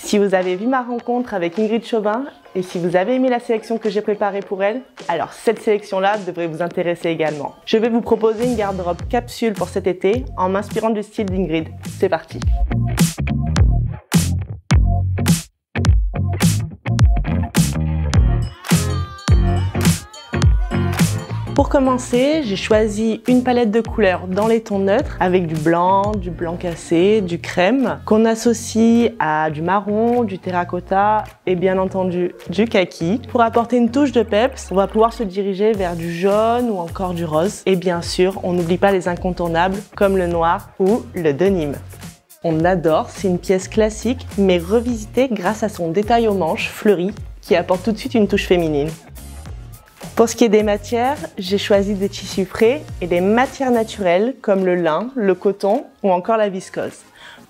Si vous avez vu ma rencontre avec Ingrid Chauvin et si vous avez aimé la sélection que j'ai préparée pour elle, alors cette sélection-là devrait vous intéresser également. Je vais vous proposer une garde-robe capsule pour cet été en m'inspirant du style d'Ingrid. C'est parti! Pour commencer, j'ai choisi une palette de couleurs dans les tons neutres avec du blanc cassé, du crème qu'on associe à du marron, du terracotta et bien entendu du kaki. Pour apporter une touche de peps, on va pouvoir se diriger vers du jaune ou encore du rose. Et bien sûr, on n'oublie pas les incontournables comme le noir ou le denim. On adore, c'est une pièce classique mais revisitée grâce à son détail aux manches fleuri qui apporte tout de suite une touche féminine. Pour ce qui est des matières, j'ai choisi des tissus frais et des matières naturelles comme le lin, le coton ou encore la viscose.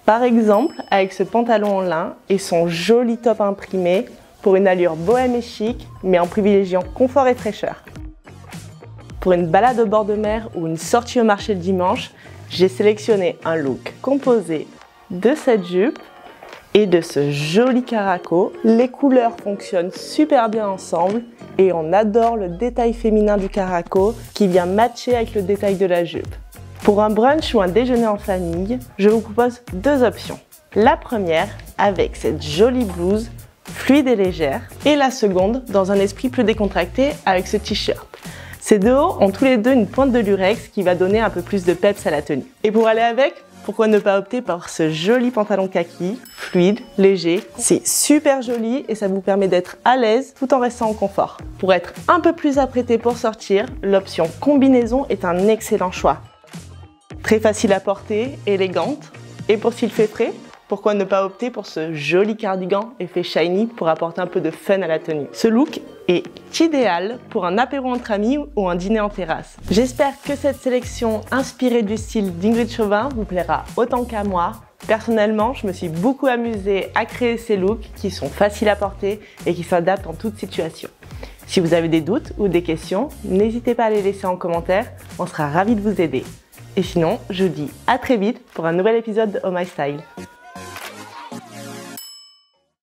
Par exemple, avec ce pantalon en lin et son joli top imprimé pour une allure bohème et chic, mais en privilégiant confort et fraîcheur. Pour une balade au bord de mer ou une sortie au marché le dimanche, j'ai sélectionné un look composé de cette jupe et de ce joli caraco. Les couleurs fonctionnent super bien ensemble et on adore le détail féminin du caraco qui vient matcher avec le détail de la jupe. Pour un brunch ou un déjeuner en famille, je vous propose deux options. La première avec cette jolie blouse fluide et légère et la seconde dans un esprit plus décontracté avec ce t-shirt. Ces deux hauts ont tous les deux une pointe de lurex qui va donner un peu plus de peps à la tenue. Et pour aller avec, pourquoi ne pas opter par ce joli pantalon kaki, fluide, léger. C'est super joli et ça vous permet d'être à l'aise tout en restant en confort. Pour être un peu plus apprêté pour sortir, l'option combinaison est un excellent choix. Très facile à porter, élégante. Et pour s'il fait frais, pourquoi ne pas opter pour ce joli cardigan effet shiny pour apporter un peu de fun à la tenue. Ce look est idéal pour un apéro entre amis ou un dîner en terrasse. J'espère que cette sélection inspirée du style d'Ingrid Chauvin vous plaira autant qu'à moi. Personnellement, je me suis beaucoup amusée à créer ces looks qui sont faciles à porter et qui s'adaptent en toute situation. Si vous avez des doutes ou des questions, n'hésitez pas à les laisser en commentaire, on sera ravis de vous aider. Et sinon, je vous dis à très vite pour un nouvel épisode de Oh My Style.